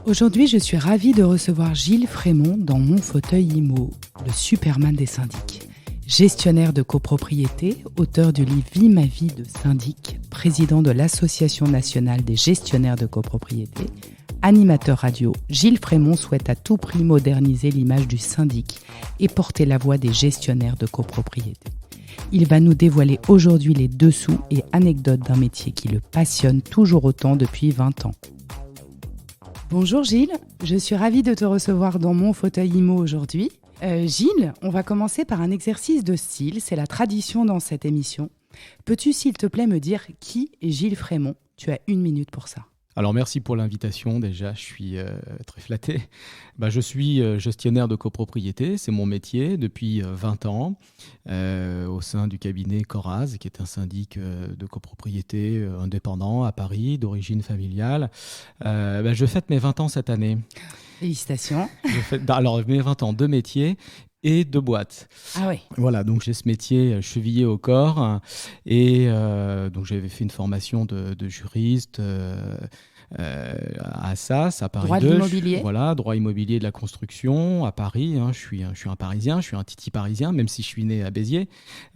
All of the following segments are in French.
Aujourd'hui, je suis ravie de recevoir Gilles Frémont dans mon fauteuil IMO, le Superman des syndics. Gestionnaire de copropriété, auteur du livre Vie ma vie de syndic, président de l'Association nationale des gestionnaires de copropriété, animateur radio, Gilles Frémont souhaite à tout prix moderniser l'image du syndic et porter la voix des gestionnaires de copropriété. Il va nous dévoiler aujourd'hui les dessous et anecdotes d'un métier qui le passionne toujours autant depuis 20 ans. Bonjour Gilles, je suis ravie de te recevoir dans mon fauteuil IMO aujourd'hui. Gilles, on va commencer par un exercice de style, c'est la tradition dans cette émission. Peux-tu s'il te plaît me dire qui est Gilles Frémont ? Tu as 1 minute pour ça. Alors merci pour l'invitation, déjà je suis très flatté. Je suis gestionnaire de copropriété, c'est mon métier depuis 20 ans au sein du cabinet Coraz, qui est un syndic de copropriété indépendant à Paris, d'origine familiale. Je fête mes 20 ans cette année. Félicitations. Alors mes 20 ans de métier et de boîte. Ah oui. Voilà, donc j'ai ce métier chevillé au corps et donc j'avais fait une formation de juriste à Assas, à Paris 2. Droit de l'immobilier. Voilà, droit immobilier de la construction à Paris. Je suis un Parisien, je suis un titi parisien, même si je suis né à Béziers.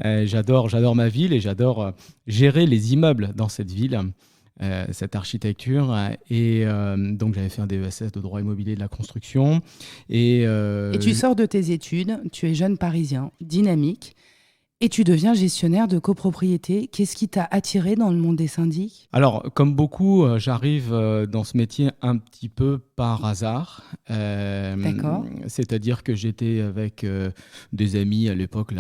J'adore ma ville et j'adore gérer les immeubles dans cette ville. Cette architecture et donc j'avais fait un DESS de droit immobilier de la construction et tu sors de tes études, tu es jeune parisien, dynamique et tu deviens gestionnaire de copropriété. Qu'est-ce qui t'a attiré dans le monde des syndics ? Alors, comme beaucoup, j'arrive dans ce métier un petit peu par hasard. D'accord. C'est-à-dire que j'étais avec des amis à l'époque,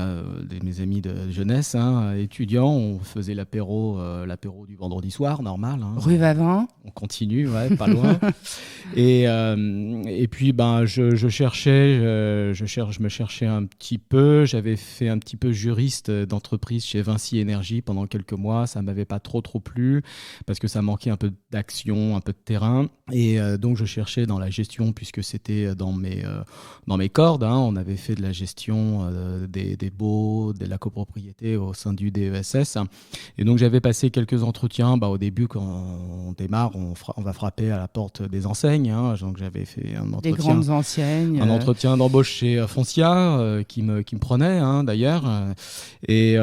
mes amis de jeunesse, étudiants. On faisait l'apéro du vendredi soir, normal. Rue Vavin. On continue, ouais, pas loin. Et puis, je me cherchais un petit peu. J'avais fait un petit peu juriste d'entreprise chez Vinci Énergie pendant quelques mois. Ça ne m'avait pas trop plu parce que ça manquait un peu d'action, un peu de terrain. Et donc, je cherchais dans la gestion puisque c'était dans mes cordes. On avait fait de la gestion des baux, de la copropriété au sein du DESS. Et donc, j'avais passé quelques entretiens. Au début, quand on démarre, on va frapper à la porte des enseignes. Donc, j'avais fait un entretien. Des grandes enseignes. Un entretien d'embauche chez Foncia qui me prenait d'ailleurs. Et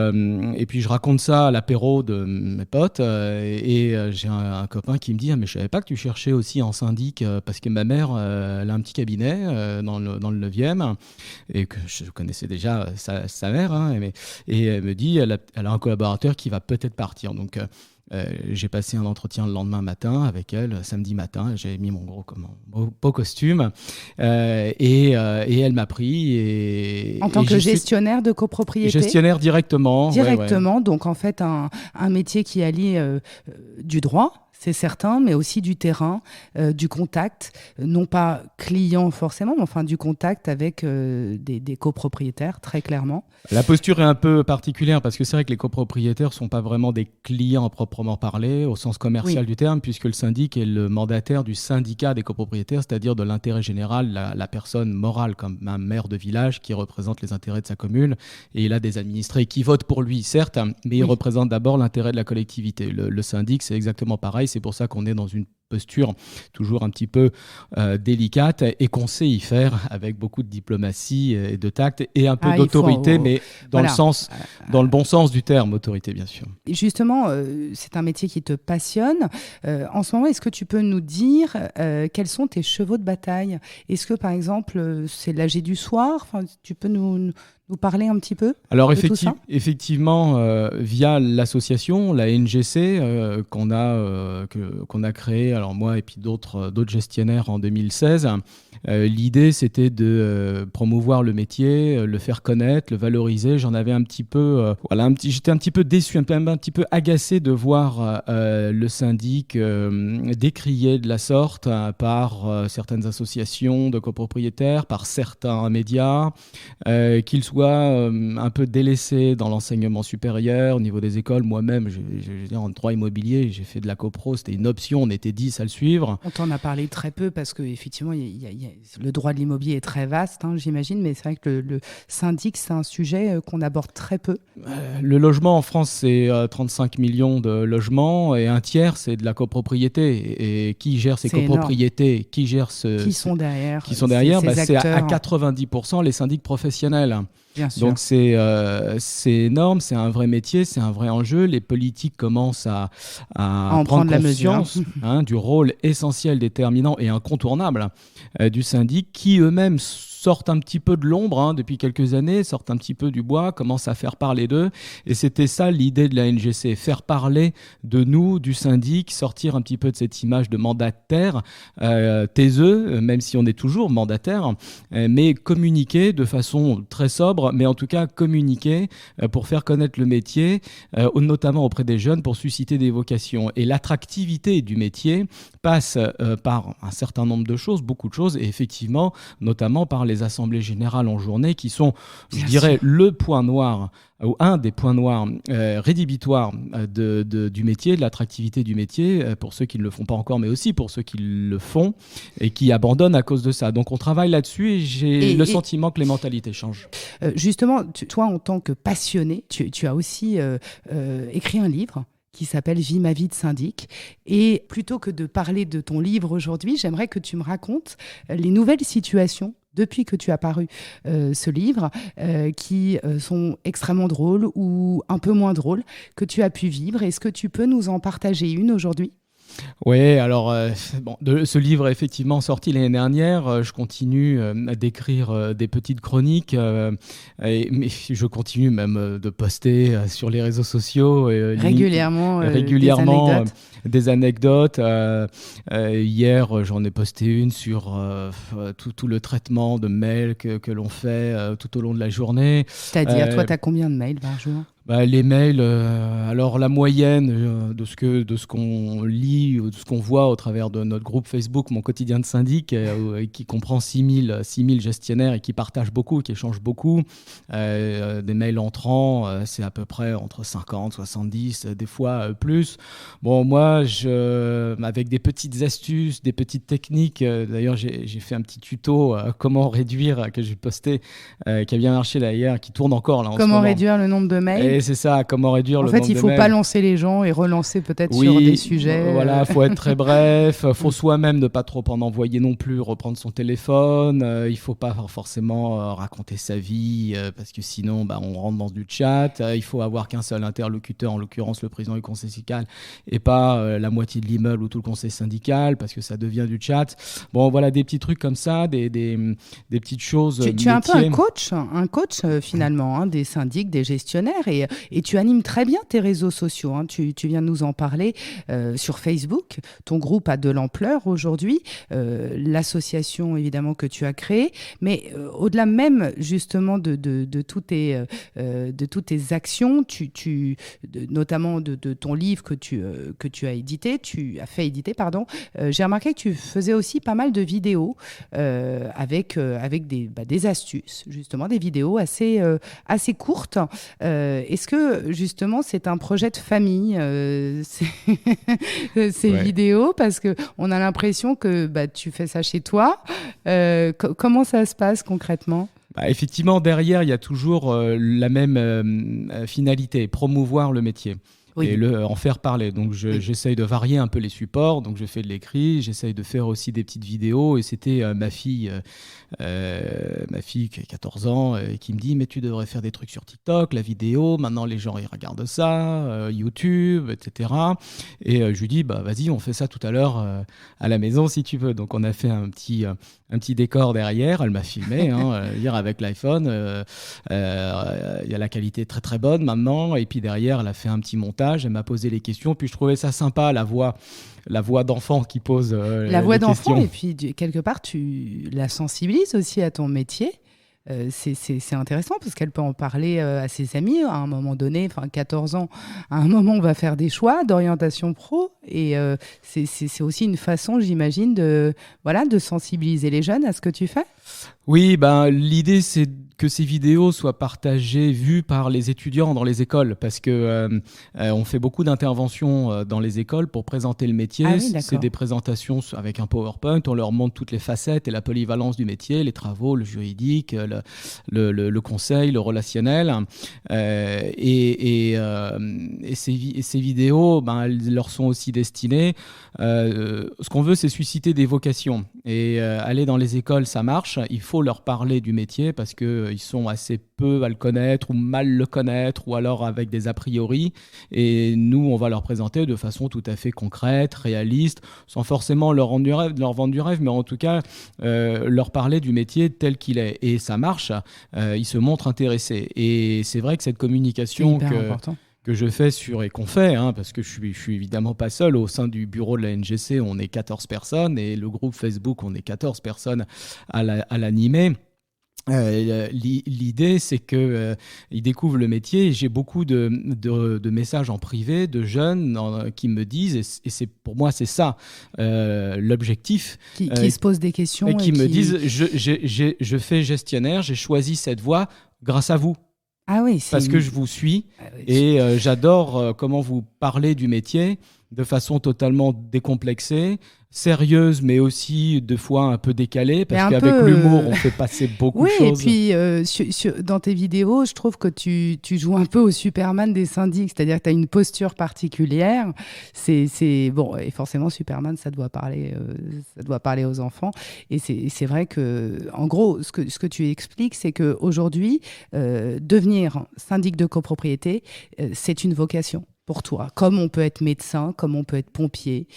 puis je raconte ça à l'apéro de mes potes et j'ai un copain qui me dit mais je savais pas que tu cherchais aussi en syndic parce que ma mère elle a un petit cabinet dans le 9e et que je connaissais déjà sa mère et elle me dit elle a un collaborateur qui va peut-être partir donc j'ai passé un entretien le lendemain matin avec elle, samedi matin. J'ai mis mon beau costume et elle m'a pris. En tant que gestionnaire de copropriété ? Gestionnaire directement. Directement, ouais. Donc en fait un métier qui allie du droit, c'est certain, mais aussi du terrain, du contact, non pas client forcément, mais enfin du contact avec des copropriétaires, très clairement. La posture est un peu particulière parce que c'est vrai que les copropriétaires ne sont pas vraiment des clients à proprement parler, au sens commercial du terme, puisque le syndic est le mandataire du syndicat des copropriétaires, c'est-à-dire de l'intérêt général, la personne morale comme un maire de village qui représente les intérêts de sa commune. Et il a des administrés qui votent pour lui, certes, mais il représente d'abord l'intérêt de la collectivité. Le syndic, c'est exactement pareil. C'est pour ça qu'on est dans une posture toujours un petit peu délicate et qu'on sait y faire avec beaucoup de diplomatie et de tact et un peu d'autorité, mais dans le bon sens du terme, autorité bien sûr. Et justement, c'est un métier qui te passionne. En ce moment, est-ce que tu peux nous dire quels sont tes chevaux de bataille ? Est-ce que par exemple, c'est l'AG du soir ? Tu peux nous parler un petit peu ? Alors effectivement, via l'association, la NGC, qu'on a créée, alors moi et puis d'autres gestionnaires en 2016, l'idée c'était de promouvoir le métier, le faire connaître, le valoriser. J'en avais un petit peu, j'étais un petit peu déçu, un petit peu agacé de voir le syndic décrié de la sorte par certaines associations de copropriétaires, par certains médias, qu'ils soient un peu délaissés dans l'enseignement supérieur au niveau des écoles. Moi-même, en droit immobilier, j'ai fait de la copro, c'était une option, on était 10 10 à le suivre. On t'en a parlé très peu parce qu'effectivement, le droit de l'immobilier est très vaste, j'imagine, mais c'est vrai que le syndic, c'est un sujet qu'on aborde très peu. Le logement en France, c'est 35 millions de logements et un tiers, c'est de la copropriété. Et qui gère ces copropriétés? Qui gère Qui sont derrière? C'est à 90% les syndics professionnels. Bien sûr. Donc c'est énorme, c'est un vrai métier, c'est un vrai enjeu. Les politiques commencent à prendre conscience du rôle essentiel, déterminant et incontournable du syndic, qui eux-mêmes sortent un petit peu de l'ombre depuis quelques années, sortent un petit peu du bois, commencent à faire parler d'eux. Et c'était ça l'idée de la NGC, faire parler de nous, du syndic, sortir un petit peu de cette image de mandataire, taiseux, même si on est toujours mandataire, mais communiquer de façon très sobre, mais en tout cas communiquer pour faire connaître le métier, notamment auprès des jeunes, pour susciter des vocations. Et l'attractivité du métier passe par un certain nombre de choses, beaucoup de choses, et effectivement, notamment par les assemblées générales en journée qui sont, je dirais, le point noir ou un des points noirs rédhibitoires du métier, de l'attractivité du métier, pour ceux qui ne le font pas encore, mais aussi pour ceux qui le font et qui abandonnent à cause de ça. Donc on travaille là-dessus et j'ai le sentiment que les mentalités changent. Justement, toi, en tant que passionné, tu as aussi écrit un livre qui s'appelle « Vis ma vie de syndic ». Et plutôt que de parler de ton livre aujourd'hui, j'aimerais que tu me racontes les nouvelles situations depuis que tu as paru ce livre, qui sont extrêmement drôles ou un peu moins drôles, que tu as pu vivre. Est-ce que tu peux nous en partager une aujourd'hui ? Oui, alors ce livre est effectivement sorti l'année dernière. Je continue d'écrire des petites chroniques, mais je continue même de poster sur les réseaux sociaux. Régulièrement des anecdotes. Hier, j'en ai posté une sur tout le traitement de mails que l'on fait tout au long de la journée. C'est-à-dire, toi, tu as combien de mails par jour ? Les mails, alors la moyenne de ce qu'on lit, ou de ce qu'on voit au travers de notre groupe Facebook, Mon quotidien de syndic, qui comprend 6000 gestionnaires et qui partagent beaucoup, qui échangent beaucoup. Des mails entrants, c'est à peu près entre 50, 70, des fois plus. Bon, moi, avec des petites astuces, des petites techniques, d'ailleurs j'ai fait un petit tuto comment réduire, que j'ai posté, qui a bien marché d'ailleurs, qui tourne encore là en ce moment. Comment réduire le nombre de mails ? Et c'est ça, comment réduire le nombre de mails. En fait, il ne faut pas lancer les gens et relancer peut-être sur des sujets. Voilà, il faut être très bref. Il faut soi-même ne pas trop en envoyer non plus, reprendre son téléphone. Il ne faut pas forcément raconter sa vie parce que sinon, on rentre dans du chat. Il faut avoir qu'un seul interlocuteur, en l'occurrence le président du conseil syndical, et pas la moitié de l'immeuble ou tout le conseil syndical parce que ça devient du chat. Bon, voilà, des petits trucs comme ça, des petites choses. Tu es un peu un coach finalement, des syndics, des gestionnaires. Et tu animes très bien tes réseaux sociaux. Tu viens de nous en parler sur Facebook. Ton groupe a de l'ampleur aujourd'hui. L'association, évidemment, que tu as créée. Mais au-delà même, justement, de toutes tes actions, notamment de ton livre que tu as fait éditer, j'ai remarqué que tu faisais aussi pas mal de vidéos avec des astuces, justement, des vidéos assez courtes. Est-ce que, justement, c'est un projet de famille, ces vidéos ? Parce qu'on a l'impression que tu fais ça chez toi. Comment ça se passe concrètement ? Effectivement, derrière, il y a toujours la même finalité, promouvoir le métier. Oui. Et en faire parler. Donc j'essaye de varier un peu les supports. Donc je fais de l'écrit, j'essaye de faire aussi des petites vidéos. Et c'était ma fille qui a 14 ans, qui me dit « Mais tu devrais faire des trucs sur TikTok, la vidéo. Maintenant, les gens, ils regardent ça, YouTube, etc. » Et je lui dis « Vas-y, on fait ça tout à l'heure à la maison si tu veux. » Donc on a fait un petit décor derrière. Elle m'a filmé hier avec l'iPhone. Il y a la qualité très très bonne maintenant. Et puis derrière, elle a fait un petit montage. Elle m'a posé les questions. Puis je trouvais ça sympa, la voix d'enfant qui pose la voix d'enfant. questions. Et puis quelque part, tu la sensibilises aussi à ton métier. C'est intéressant parce qu'elle peut en parler à ses amis à un moment donné, 14 ans, à un moment on va faire des choix d'orientation pro et c'est aussi une façon, j'imagine, de sensibiliser les jeunes à ce que tu fais. Oui, l'idée c'est que ces vidéos soient partagées, vues par les étudiants dans les écoles, parce que on fait beaucoup d'interventions dans les écoles pour présenter le métier. Ah oui, c'est des présentations avec un PowerPoint, on leur montre toutes les facettes et la polyvalence du métier, les travaux, le juridique, le conseil, le relationnel. Et ces vidéos, elles leur sont aussi destinées. Ce qu'on veut, c'est susciter des vocations. Et aller dans les écoles, ça marche. Il faut leur parler du métier parce qu'ils sont assez peu à le connaître ou mal le connaître ou alors avec des a priori. Et nous, on va leur présenter de façon tout à fait concrète, réaliste, sans forcément leur vendre du rêve, mais en tout cas, leur parler du métier tel qu'il est. Et ça marche. Ils se montrent intéressés. Et c'est vrai que cette communication que je fais et qu'on fait, parce que je suis évidemment pas seul, au sein du bureau de la NGC, on est 14 personnes, et le groupe Facebook, on est 14 personnes à l'animer. L'idée, c'est qu'ils découvrent le métier, et j'ai beaucoup de messages en privé de jeunes qui me disent, et pour moi c'est ça l'objectif, qui se posent des questions et qui me disent je fais gestionnaire, j'ai choisi cette voie grâce à vous. Ah oui, parce que je vous suis et j'adore comment vous parlez du métier de façon totalement décomplexée, sérieuse, mais aussi de fois un peu décalée, parce qu'avec l'humour, on fait passer beaucoup de choses. Oui, et puis dans tes vidéos, je trouve que tu joues un peu au Superman des syndics, c'est-à-dire que tu as une posture particulière. Bon, et forcément, Superman, ça doit parler aux enfants. Et c'est vrai que, en gros, ce que tu expliques, c'est qu'aujourd'hui, devenir syndic de copropriété, c'est une vocation pour toi. Comme on peut être médecin, comme on peut être pompier,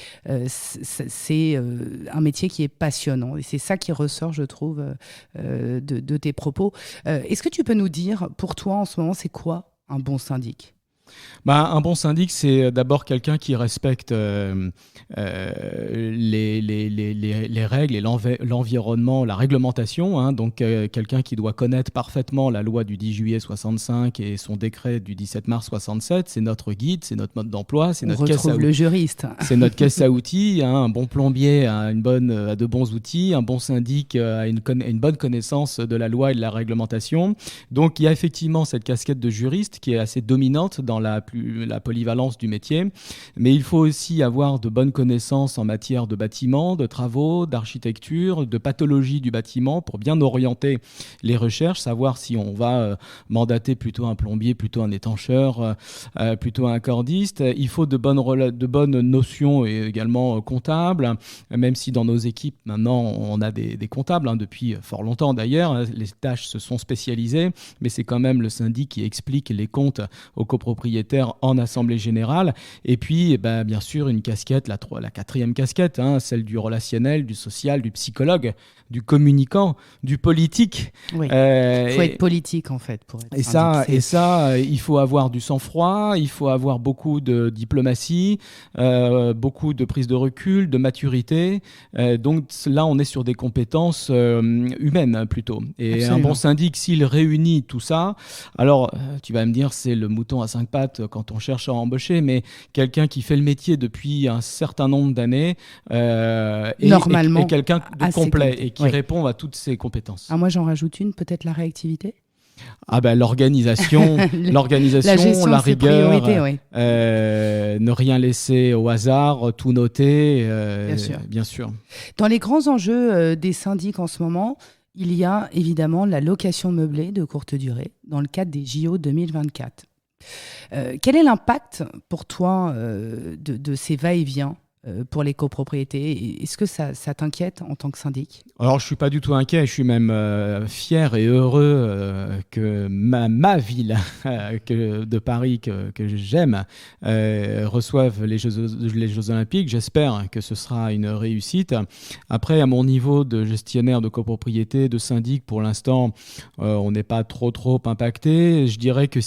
c'est un métier qui est passionnant. Et c'est ça qui ressort, je trouve, de tes propos. Est-ce que tu peux nous dire, pour toi, en ce moment, c'est quoi un bon syndic ? Un bon syndic, c'est d'abord quelqu'un qui respecte les règles et l'environnement, la réglementation. Donc, quelqu'un qui doit connaître parfaitement la loi du 10 juillet 65 et son décret du 17 mars 67. C'est notre guide, c'est notre mode d'emploi, c'est notre caisse à outils. Le juriste. C'est notre caisse à outils. Un bon plombier a de bons outils. Un bon syndic a une bonne connaissance de la loi et de la réglementation. Donc, il y a effectivement cette casquette de juriste qui est assez dominante dans la polyvalence du métier, mais il faut aussi avoir de bonnes connaissances en matière de bâtiment, de travaux, d'architecture, de pathologie du bâtiment pour bien orienter les recherches, savoir si on va mandater plutôt un plombier, plutôt un étancheur, plutôt un cordiste. Il faut de bonnes notions et également comptables, même si dans nos équipes maintenant on a des comptables, depuis fort longtemps d'ailleurs, les tâches se sont spécialisées, mais c'est quand même le syndic qui explique les comptes aux copropriétaires en assemblée générale. Et puis, bien sûr, une casquette, la quatrième casquette, celle du relationnel, du social, du psychologue, du communicant, du politique. Oui, il faut être politique, en fait, pour être syndic. Et ça, il faut avoir du sang-froid, il faut avoir beaucoup de diplomatie, beaucoup de prise de recul, de maturité. Donc là, on est sur des compétences humaines, plutôt. Et absolument. Un bon syndic, s'il réunit tout ça, alors, tu vas me dire, c'est le mouton à 5 pattes quand on cherche à embaucher, mais quelqu'un qui fait le métier depuis un certain nombre d'années normalement, et quelqu'un de complet et qui répond à toutes ces compétences. Moi, j'en rajoute une, peut-être la réactivité. L'organisation, la rigueur, ne rien laisser au hasard, tout noter, bien sûr. Dans les grands enjeux des syndics en ce moment, il y a évidemment la location meublée de courte durée dans le cadre des JO 2024. Quel est l'impact pour toi de ces va-et-vient pour les copropriétés? Est-ce que ça t'inquiète en tant que syndic? Alors, je ne suis pas du tout inquiet. Je suis même fier et heureux que ma ville de Paris, que j'aime, reçoive les Jeux Olympiques. J'espère que ce sera une réussite. Après, à mon niveau de gestionnaire de copropriété, de syndic, pour l'instant, on n'est pas trop impacté. Je dirais que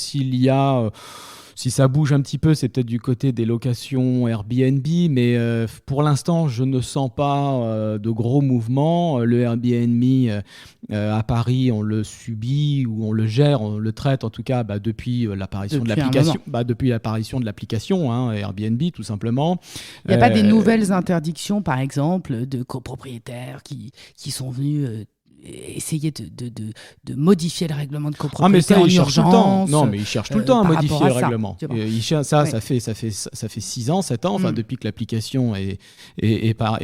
si ça bouge un petit peu, c'est peut-être du côté des locations Airbnb, mais pour l'instant, je ne sens pas de gros mouvements. Le Airbnb à Paris, on le subit ou on le gère, on le traite en tout cas depuis l'apparition de l'application. Depuis l'apparition de l'application, Airbnb tout simplement. Il n'y a pas des nouvelles interdictions, par exemple, de copropriétaires qui sont venus essayer de modifier le règlement de copropriété mais ça, en il cherche tout le temps. urgence. Non, mais il cherche tout le temps à par modifier rapport le à ça, règlement. tu vois. Ça fait 6 ans, 7 ans, depuis que l'application est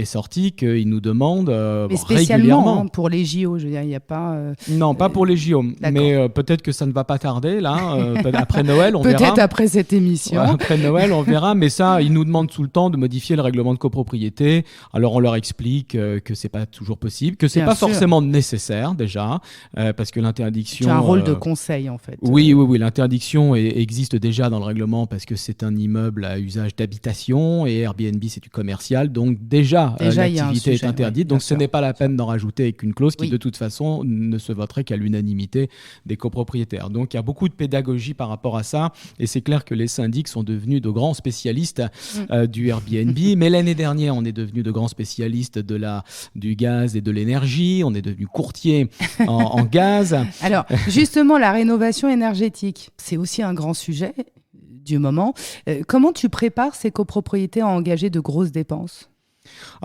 sortie, qu'il nous demande Mais spécialement régulièrement. pour les JO, je veux dire, il n'y a pas... Non, pas pour les JO. D'accord. Mais peut-être que ça ne va pas tarder, là. Après Noël, on verra. Peut-être après cette émission. Ouais, après Noël, on verra. Mais ça, ils nous demandent tout le temps de modifier le règlement de copropriété. Alors, on leur explique que c'est pas toujours possible, que c'est Bien pas sûr. forcément nécessaire, déjà, parce que l'interdiction... Tu as un rôle de conseil, en fait. Oui, l'interdiction existe déjà dans le règlement parce que c'est un immeuble à usage d'habitation et Airbnb, c'est du commercial. Donc, déjà il y a un l'activité est sujet, interdite. ouais, Donc, bien ce sûr. n'est pas la peine d'en rajouter avec une clause qui, Oui. de toute façon, ne se voterait qu'à l'unanimité des copropriétaires. Donc, il y a beaucoup de pédagogie par rapport à ça. Et c'est clair que les syndics sont devenus de grands spécialistes du Airbnb. Mais l'année dernière, on est devenus de grands spécialistes du gaz et de l'énergie. On est devenus courtiers en gaz. Alors, justement, la rénovation énergétique, c'est aussi un grand sujet du moment. Comment tu prépares ces copropriétés à engager de grosses dépenses ?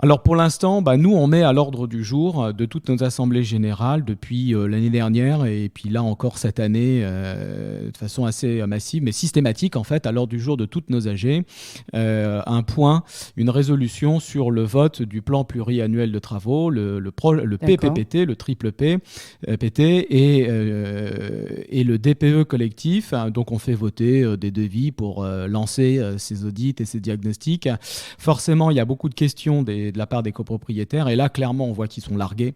Alors pour l'instant, nous on met à l'ordre du jour de toutes nos assemblées générales depuis l'année dernière et puis là encore cette année de façon assez massive mais systématique en fait à l'ordre du jour de toutes nos AG un point, une résolution sur le vote du plan pluriannuel de travaux, le PPPT, le triple P, PT et le DPE collectif. Donc on fait voter des devis pour lancer ces audits et ces diagnostics. Forcément, il y a beaucoup de questions de la part des copropriétaires et là clairement on voit qu'ils sont largués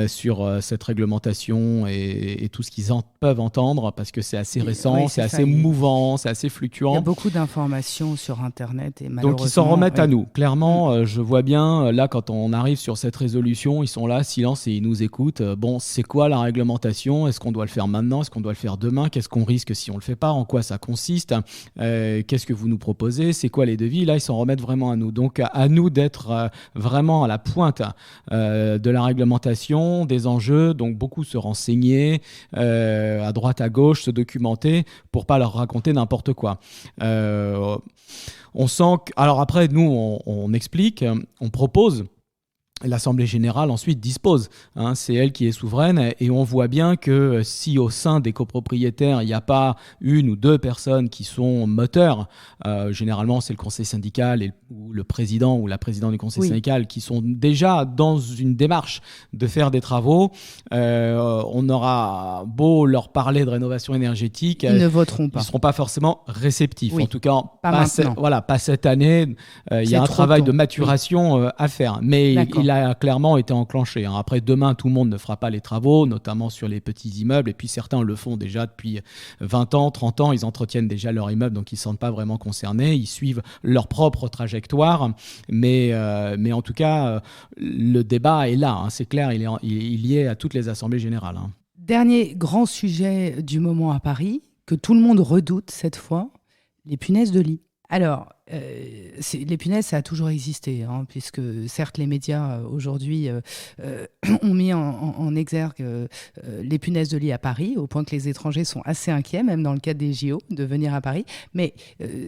sur cette réglementation et tout ce qu'ils peuvent entendre parce que c'est assez récent, c'est assez mouvant, c'est assez fluctuant. Il y a beaucoup d'informations sur internet et malheureusement... Donc ils s'en remettent à nous. Clairement, je vois bien là quand on arrive sur cette résolution, ils sont là, silence et ils nous écoutent. Bon, c'est quoi la réglementation ? Est-ce qu'on doit le faire maintenant ? Est-ce qu'on doit le faire demain ? Qu'est-ce qu'on risque si on le fait pas ? En quoi ça consiste ? Qu'est-ce que vous nous proposez ? C'est quoi les devis ? Là, ils s'en remettent vraiment à nous. Donc à nous d'être vraiment à la pointe de la réglementation, des enjeux, donc beaucoup se renseigner à droite, à gauche, se documenter pour pas leur raconter n'importe quoi. On sent que... Alors après, nous, on explique, on propose. L'Assemblée générale ensuite dispose, c'est elle qui est souveraine et on voit bien que si au sein des copropriétaires il n'y a pas une ou deux personnes qui sont moteurs, généralement c'est le conseil syndical ou le président ou la présidente du conseil syndical qui sont déjà dans une démarche de faire des travaux, on aura beau leur parler de rénovation énergétique, ils ne voteront pas. Ils ne seront pas forcément réceptifs, en tout cas pas cette année, il y a un travail de maturation à faire, mais il a clairement été enclenché. Après, demain, tout le monde ne fera pas les travaux, notamment sur les petits immeubles. Et puis, certains le font déjà depuis 20 ans, 30 ans. Ils entretiennent déjà leur immeuble, donc ils ne se sentent pas vraiment concernés. Ils suivent leur propre trajectoire. Mais en tout cas, le débat est là. C'est clair, il y est à toutes les assemblées générales. Dernier grand sujet du moment à Paris, que tout le monde redoute cette fois, les punaises de lit. Alors, les punaises, ça a toujours existé, puisque certes les médias aujourd'hui ont mis en exergue les punaises de lit à Paris, au point que les étrangers sont assez inquiets, même dans le cadre des JO, de venir à Paris. Mais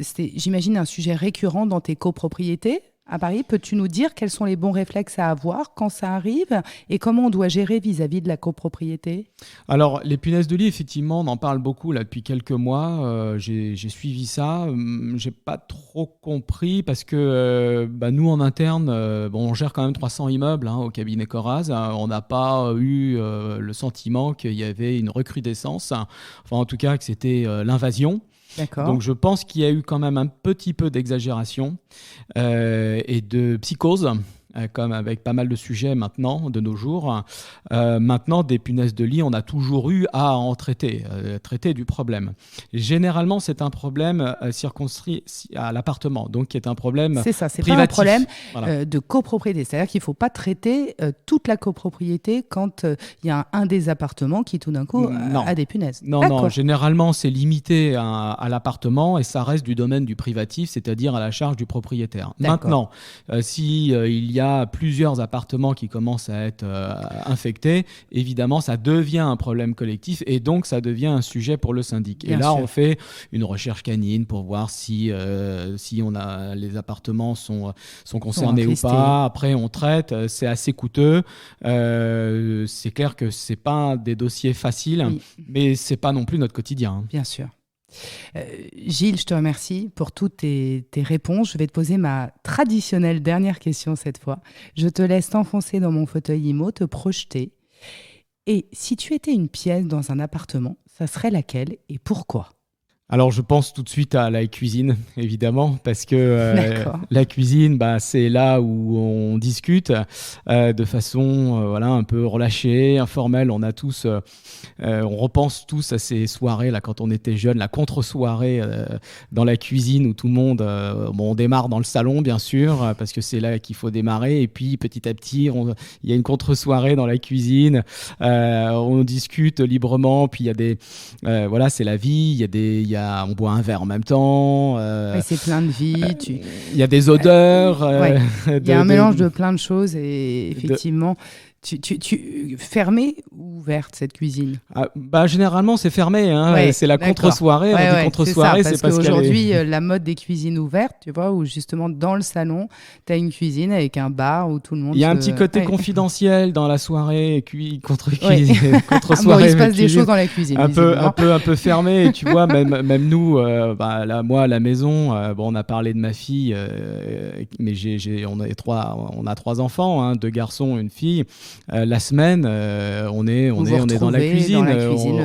c'était, j'imagine, un sujet récurrent dans tes copropriétés à Paris. Peux-tu nous dire quels sont les bons réflexes à avoir quand ça arrive et comment on doit gérer vis-à-vis de la copropriété ? Alors, les punaises de lit, effectivement, on en parle beaucoup là, depuis quelques mois. J'ai suivi ça. J'ai pas trop compris parce que nous, en interne, on gère quand même 300 immeubles au cabinet Coraz. On n'a pas eu le sentiment qu'il y avait une recrudescence. Enfin, en tout cas, que c'était l'invasion. D'accord. Donc je pense qu'il y a eu quand même un petit peu d'exagération et de psychose, comme avec pas mal de sujets maintenant, de nos jours. Maintenant, des punaises de lit, on a toujours eu à en traiter du problème. Généralement, c'est un problème circonscrit à l'appartement, donc qui est un problème c'est ça, c'est privatif. Pas un problème de copropriété. C'est-à-dire qu'il ne faut pas traiter toute la copropriété quand il y a un des appartements qui, tout d'un coup, a des punaises. Non, généralement, c'est limité à l'appartement et ça reste du domaine du privatif, c'est-à-dire à la charge du propriétaire. D'accord. Maintenant, si il y a a plusieurs appartements qui commencent à être infectés, évidemment, ça devient un problème collectif et donc ça devient un sujet pour le syndic. Bien et là, sûr. on fait une recherche canine pour voir si les appartements sont concernés ou infestés. pas. Après, on traite. C'est assez coûteux. C'est clair que c'est pas des dossiers faciles, Oui. mais c'est pas non plus notre quotidien. Bien sûr. Gilles, je te remercie pour toutes tes réponses. Je vais te poser ma traditionnelle dernière question cette fois. Je te laisse t'enfoncer dans mon fauteuil IMO, te projeter. Et si tu étais une pièce dans un appartement, ça serait laquelle et pourquoi ? Alors, je pense tout de suite à la cuisine, évidemment, parce que D'accord. la cuisine, c'est là où on discute de façon un peu relâchée, informelle. On repense tous à ces soirées là quand on était jeune, la contre-soirée dans la cuisine où tout le monde, on démarre dans le salon bien sûr, parce que c'est là qu'il faut démarrer, et puis petit à petit, il y a une contre-soirée dans la cuisine, on discute librement, puis il y a des, c'est la vie, on boit un verre en même temps. C'est plein de vie. Il y a des odeurs. Il y a un mélange de plein de choses et effectivement, fermée ou ouverte cette cuisine ? Généralement, c'est fermé. C'est la d'accord. contre-soirée. On dit contre-soirée, c'est parce qu'aujourd'hui, la mode des cuisines ouvertes, tu vois, où justement dans le salon, tu as une cuisine avec un bar où tout le monde. Il y a un petit côté confidentiel dans la soirée, contre-soirée. Il se passe des choses dans la cuisine. Un peu fermé. Et tu vois, même nous, moi à la maison, on a parlé de ma fille, mais on a 3 enfants, 2 garçons, une fille. La semaine, on est dans la cuisine.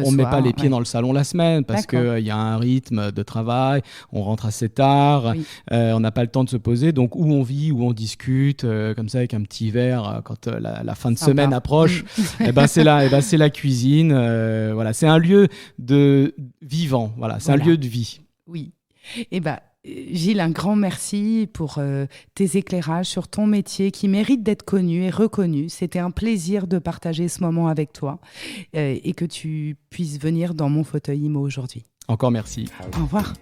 On ne met pas les pieds dans le salon la semaine parce qu'il y a un rythme de travail, on rentre assez tard, on n'a pas le temps de se poser. Donc, où on vit, où on discute, comme ça, avec un petit verre, quand la fin de semaine approche, c'est la cuisine. C'est un lieu de vivant. C'est un lieu de vie. Oui. Gilles, un grand merci pour tes éclairages sur ton métier qui mérite d'être connu et reconnu. C'était un plaisir de partager ce moment avec toi et que tu puisses venir dans mon fauteuil IMO aujourd'hui. Encore merci. Au revoir.